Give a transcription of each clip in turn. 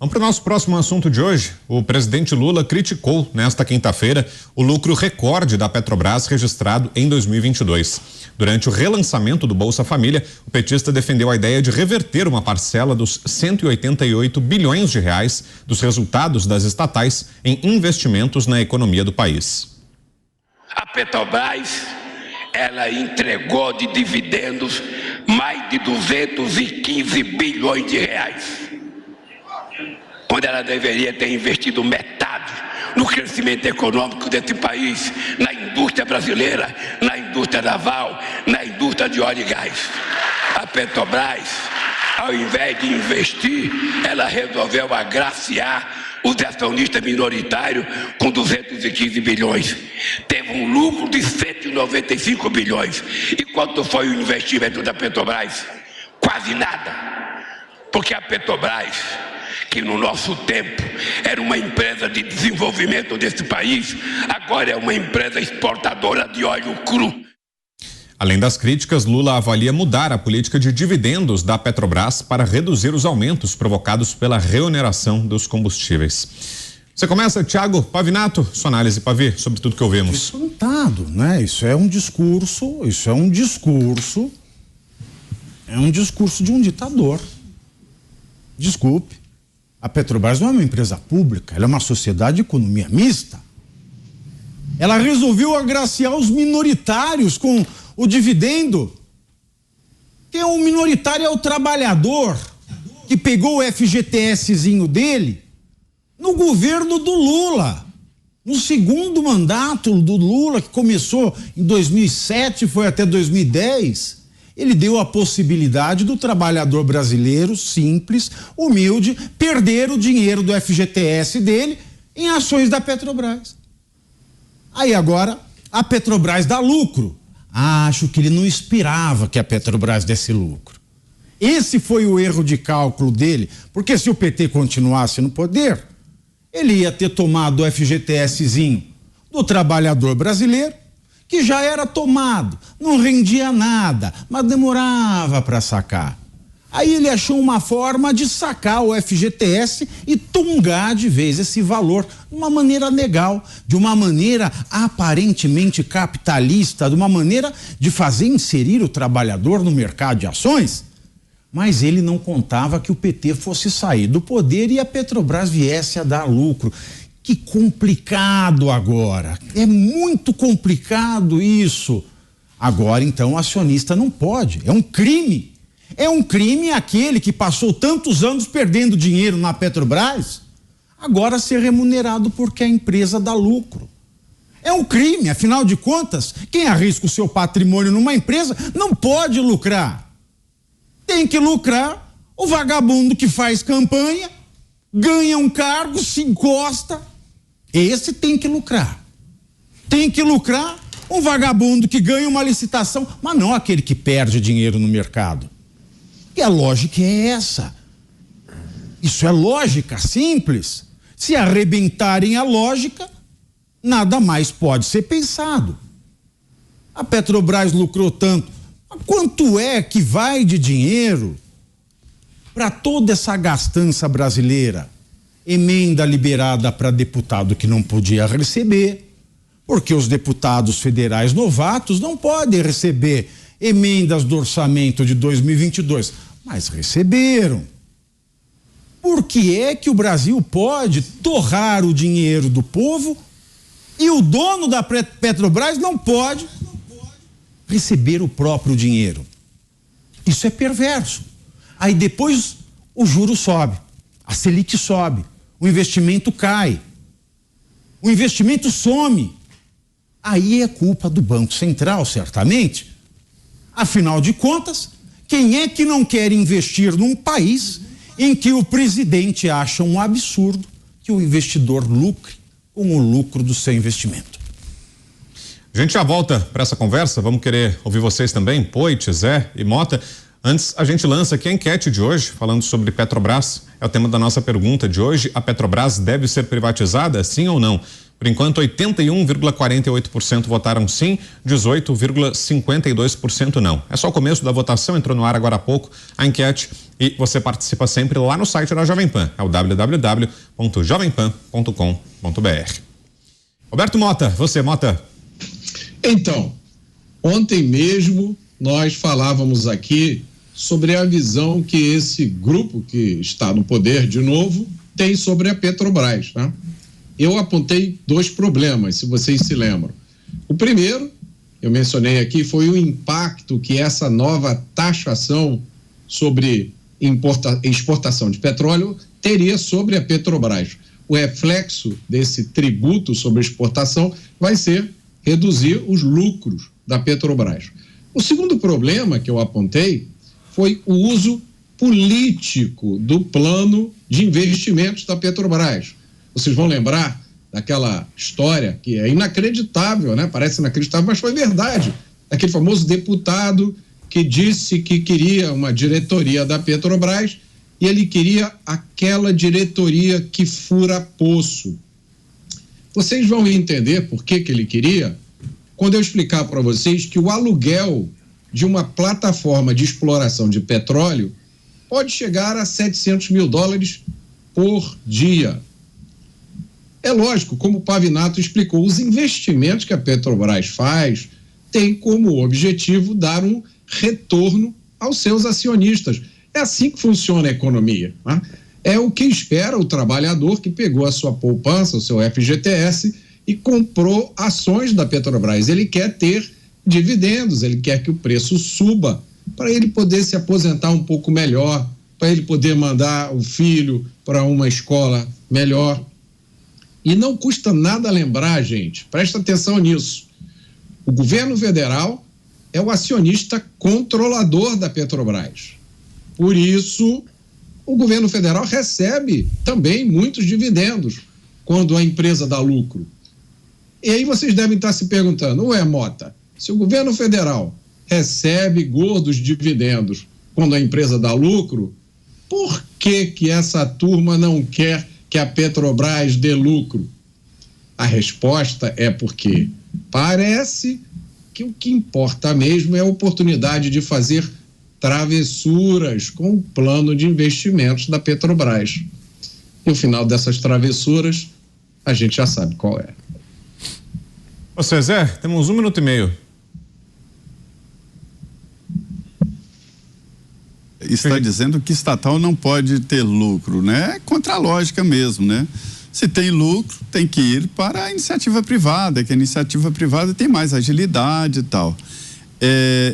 Vamos para o nosso próximo assunto de hoje. O presidente Lula criticou nesta quinta-feira o lucro recorde da Petrobras registrado em 2022. Durante o relançamento do Bolsa Família, o petista defendeu a ideia de reverter uma parcela dos 188 bilhões de reais dos resultados das estatais em investimentos na economia do país. A Petrobras, ela entregou de dividendos mais de 215 bilhões de reais. Quando ela deveria ter investido metade no crescimento econômico desse país, na indústria brasileira, na indústria naval, na indústria de óleo e gás. A Petrobras, ao invés de investir, ela resolveu agraciar os acionistas minoritários com 215 bilhões. Teve um lucro de 195 bilhões. E quanto foi o investimento da Petrobras? Quase nada. Porque a Petrobras, que no nosso tempo era uma empresa de desenvolvimento desse país, agora é uma empresa exportadora de óleo cru. Além das críticas, Lula avalia mudar a política de dividendos da Petrobras para reduzir os aumentos provocados pela reoneração dos combustíveis. Você começa, Thiago Pavinato, sua análise, Pavi, sobre tudo que ouvimos. Espantado, né? Isso é um discurso de um ditador. Desculpe. A Petrobras não é uma empresa pública, ela é uma sociedade de economia mista. Ela resolveu agraciar os minoritários com o dividendo. Quem é o minoritário é o trabalhador que pegou o FGTSzinho dele no governo do Lula. No segundo mandato do Lula, que começou em 2007 e foi até 2010, ele deu a possibilidade do trabalhador brasileiro simples, humilde, perder o dinheiro do FGTS dele em ações da Petrobras. Aí agora a Petrobras dá lucro. Acho que ele não esperava que a Petrobras desse lucro. Esse foi o erro de cálculo dele, porque se o PT continuasse no poder, ele ia ter tomado o FGTSzinho do trabalhador brasileiro, que já era tomado, não rendia nada, mas demorava para sacar. Aí ele achou uma forma de sacar o FGTS e tungar de vez esse valor de uma maneira legal, de uma maneira aparentemente capitalista, de uma maneira de fazer inserir o trabalhador no mercado de ações. Mas ele não contava que o PT fosse sair do poder e a Petrobras viesse a dar lucro. Que complicado agora, é muito complicado isso. Agora então o acionista não pode, é um crime. É um crime aquele que passou tantos anos perdendo dinheiro na Petrobras, agora ser remunerado porque a empresa dá lucro. É um crime, afinal de contas, quem arrisca o seu patrimônio numa empresa não pode lucrar. Tem que lucrar o vagabundo que faz campanha, ganha um cargo, se encosta. Esse tem que lucrar. Tem que lucrar um vagabundo que ganha uma licitação, mas não aquele que perde dinheiro no mercado. E a lógica é essa. Isso é lógica simples. Se arrebentarem a lógica, nada mais pode ser pensado. A Petrobras lucrou tanto. Mas quanto é que vai de dinheiro para toda essa gastança brasileira? Emenda liberada para deputado que não podia receber, porque os deputados federais novatos não podem receber emendas do orçamento de 2022, mas receberam. Por que é que o Brasil pode torrar o dinheiro do povo e o dono da Petrobras não pode receber o próprio dinheiro? Isso é perverso. Aí depois o juro sobe, a Selic sobe, o investimento cai, o investimento some. Aí é culpa do Banco Central, certamente. Afinal de contas, quem é que não quer investir num país em que o presidente acha um absurdo que o investidor lucre com o lucro do seu investimento? A gente já volta para essa conversa, vamos querer ouvir vocês também, Poit, Zé e Mota. Antes, a gente lança aqui a enquete de hoje, falando sobre Petrobras. É o tema da nossa pergunta de hoje. A Petrobras deve ser privatizada, sim ou não? Por enquanto, 81,48% votaram sim, 18,52% não. É só o começo da votação, entrou no ar agora há pouco a enquete e você participa sempre lá no site da Jovem Pan, é o www.jovempan.com.br. Roberto Mota, você, Mota. Então, ontem mesmo nós falávamos aqui sobre a visão que esse grupo que está no poder de novo tem sobre a Petrobras, né? Eu apontei 2 problemas, se vocês se lembram. O primeiro, eu mencionei aqui, foi o impacto que essa nova taxação sobre exportação de petróleo teria sobre a Petrobras. O reflexo desse tributo sobre exportação vai ser reduzir os lucros da Petrobras. O segundo problema que eu apontei foi o uso político do plano de investimentos da Petrobras. Vocês vão lembrar daquela história que é inacreditável, né? Parece inacreditável, mas foi verdade. Aquele famoso deputado que disse que queria uma diretoria da Petrobras e ele queria aquela diretoria que fura poço. Vocês vão entender por que ele queria quando eu explicar para vocês que o aluguel de uma plataforma de exploração de petróleo pode chegar a $700 mil por dia. É lógico, como o Pavinato explicou, os investimentos que a Petrobras faz têm como objetivo dar um retorno aos seus acionistas. É assim que funciona a economia, né? É o que espera o trabalhador que pegou a sua poupança, o seu FGTS e comprou ações da Petrobras. Ele quer ter dividendos, ele quer que o preço suba para ele poder se aposentar um pouco melhor, para ele poder mandar o filho para uma escola melhor. E não custa nada lembrar, gente, presta atenção nisso. O governo federal é o acionista controlador da Petrobras. Por isso, o governo federal recebe também muitos dividendos quando a empresa dá lucro. E aí vocês devem estar se perguntando, ué, Mota, se o governo federal recebe gordos dividendos quando a empresa dá lucro, por que essa turma não quer que a Petrobras dê lucro? A resposta é porque parece que o que importa mesmo é a oportunidade de fazer travessuras com o plano de investimentos da Petrobras. E o final dessas travessuras, a gente já sabe qual é. Ô Zé, temos 1 minuto e meio. Está dizendo que estatal não pode ter lucro, né? É contra a lógica mesmo, né? Se tem lucro, tem que ir para a iniciativa privada, que a iniciativa privada tem mais agilidade e tal.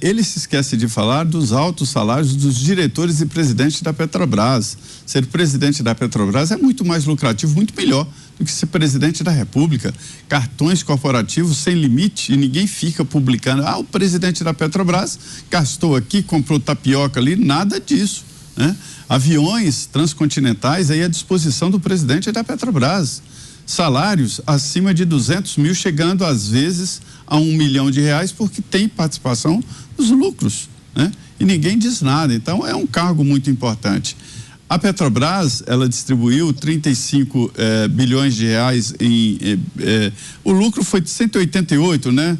Ele se esquece de falar dos altos salários dos diretores e presidentes da Petrobras. Ser presidente da Petrobras é muito mais lucrativo, muito melhor do que ser presidente da República. Cartões corporativos sem limite e ninguém fica publicando. O presidente da Petrobras gastou aqui, comprou tapioca ali, nada disso, né? Aviões transcontinentais aí à disposição do presidente da Petrobras. Salários acima de 200 mil, chegando às vezes a R$1 milhão, porque tem participação nos lucros, né? E ninguém diz nada. Então é um cargo muito importante. A Petrobras, ela distribuiu 35 bilhões de reais o lucro foi de 188, né?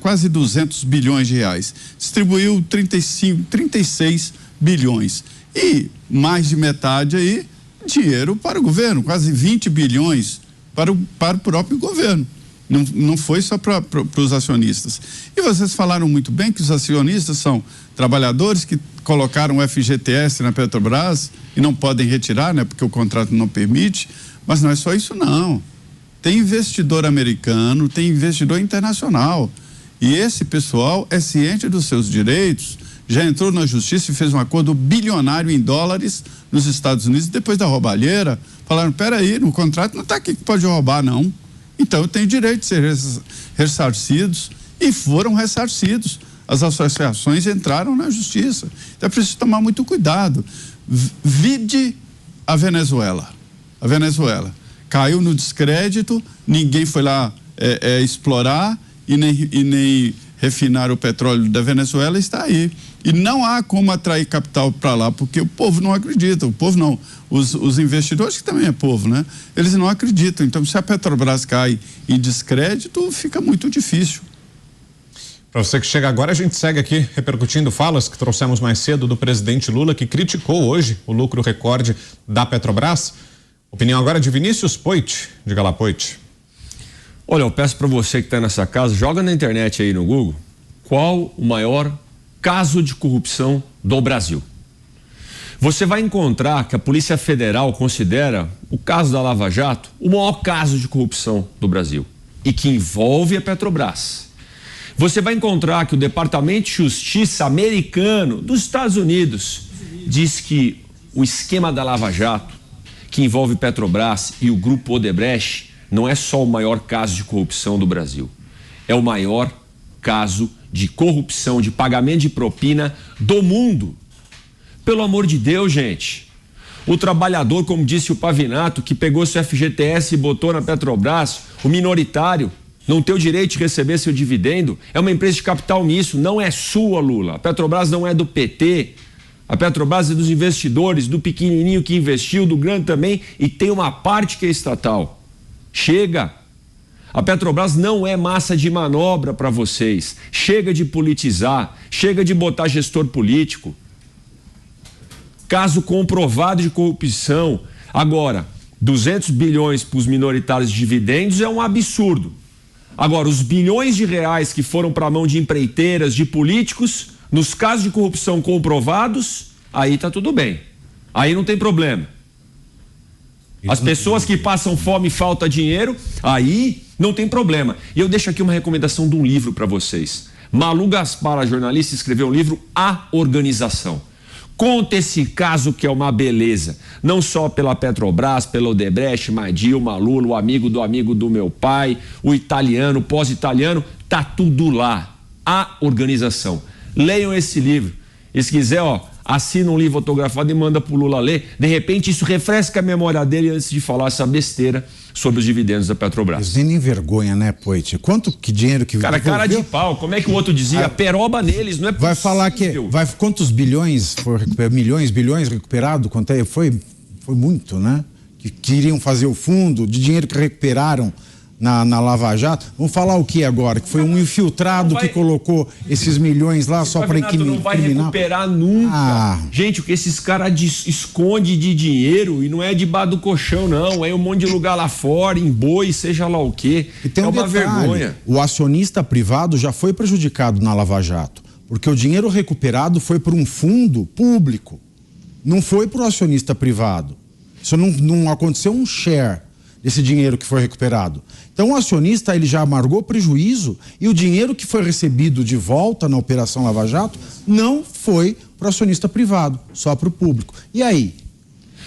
Quase 200 bilhões de reais. Distribuiu 36 bilhões. E mais de metade aí, dinheiro para o governo, quase 20 bilhões para o próprio governo. Não foi só para os acionistas. E vocês falaram muito bem que os acionistas são trabalhadores que colocaram o FGTS na Petrobras e não podem retirar, né? Porque o contrato não permite. Mas não é só isso, não. Tem investidor americano, tem investidor internacional. E esse pessoal é ciente dos seus direitos, já entrou na justiça e fez um acordo bilionário em dólares nos Estados Unidos. Depois da roubalheira, falaram, peraí, no contrato não está aqui que pode roubar, não. Então eu tenho direito de ser ressarcidos, e foram ressarcidos. As associações entraram na justiça. Então é preciso tomar muito cuidado. Vide a Venezuela. A Venezuela caiu no descrédito, ninguém foi lá explorar e nem refinar o petróleo da Venezuela, está aí. E não há como atrair capital para lá, porque o povo não acredita. O povo não, os investidores, que também é povo, né? Eles não acreditam. Então, se a Petrobras cai em descrédito, fica muito difícil. Para você que chega agora, a gente segue aqui repercutindo falas que trouxemos mais cedo do presidente Lula, que criticou hoje o lucro recorde da Petrobras. Opinião agora de Vinícius Poit. Diga lá, Poit. Olha, eu peço para você que está nessa casa, joga na internet aí no Google, qual o maior caso de corrupção do Brasil. Você vai encontrar que a Polícia Federal considera o caso da Lava Jato o maior caso de corrupção do Brasil e que envolve a Petrobras. Você vai encontrar que o Departamento de Justiça americano dos Estados Unidos diz que o esquema da Lava Jato, que envolve Petrobras e o Grupo Odebrecht, não é só o maior caso de corrupção do Brasil, é o maior caso de corrupção, de pagamento de propina do mundo. Pelo amor de Deus, gente. O trabalhador, como disse o Pavinato, que pegou seu FGTS e botou na Petrobras, o minoritário, não tem o direito de receber seu dividendo, é uma empresa de capital misto, não é sua, Lula. A Petrobras não é do PT, a Petrobras é dos investidores, do pequenininho que investiu, do grande também, e tem uma parte que é estatal. Chega! A Petrobras não é massa de manobra para vocês. Chega de politizar, chega de botar gestor político. Caso comprovado de corrupção. Agora, 200 bilhões para os minoritários de dividendos é um absurdo. Agora, os bilhões de reais que foram para a mão de empreiteiras, de políticos, nos casos de corrupção comprovados, aí tá tudo bem. Aí não tem problema. As pessoas que passam fome e falta dinheiro, aí não tem problema. E eu deixo aqui uma recomendação de um livro para vocês. Malu Gaspar, a jornalista, escreveu um livro, A Organização. Conta esse caso que é uma beleza, não só pela Petrobras, pelo Odebrecht, Dilma, Lula, o amigo do meu pai, o italiano, o pós-italiano, tá tudo lá. A Organização. Leiam esse livro. E se quiser, assina um livro autografado e manda pro Lula ler. De repente, isso refresca a memória dele antes de falar essa besteira sobre os dividendos da Petrobras. Eles nem vergonha, né, Poit? Quanto que dinheiro que... Cara de pau. Como é que o outro dizia? Peroba neles, não é possível. Vai falar que... quantos bilhões foi recuperado? Milhões, bilhões recuperado? Quanto é? Foi muito, né? Que queriam fazer o fundo de dinheiro que recuperaram na Lava Jato. Vamos falar o que agora? Que foi um infiltrado que colocou esses milhões lá só para incriminar. Não vai recuperar nunca. Gente, o que esses caras escondem de dinheiro e não é debaixo do colchão, não. É um monte de lugar lá fora, em boi, seja lá o quê. E tem uma vergonha. O acionista privado já foi prejudicado na Lava Jato, porque o dinheiro recuperado foi por um fundo público. Não foi para o acionista privado. Isso não aconteceu um share desse dinheiro que foi recuperado. Então o acionista ele já amargou prejuízo e o dinheiro que foi recebido de volta na Operação Lava Jato não foi para o acionista privado, só para o público. E aí?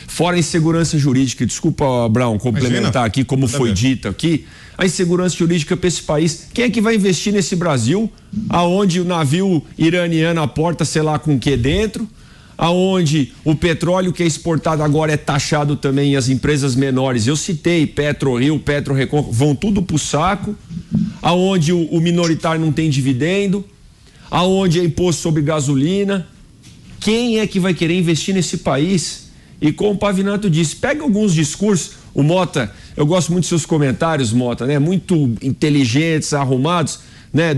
Fora a insegurança jurídica, desculpa, Brown, complementar aqui como foi dito aqui, a insegurança jurídica para esse país. Quem é que vai investir nesse Brasil, aonde o navio iraniano aporta sei lá com o que dentro, aonde o petróleo que é exportado agora é taxado também e as empresas menores, eu citei PetroRio, PetroRecon, vão tudo pro saco, aonde o minoritário não tem dividendo, aonde é imposto sobre gasolina. Quem é que vai querer investir nesse país? E como o Pavinato disse, pega alguns discursos, o Mota, eu gosto muito dos seus comentários, Mota, né? Muito inteligentes, arrumados, né,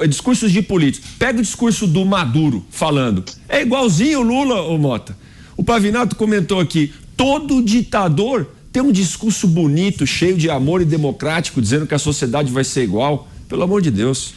discursos de políticos. Pega o discurso do Maduro falando. É igualzinho o Lula, ô Mota. O Pavinato comentou aqui, todo ditador tem um discurso bonito, cheio de amor e democrático, dizendo que a sociedade vai ser igual. Pelo amor de Deus.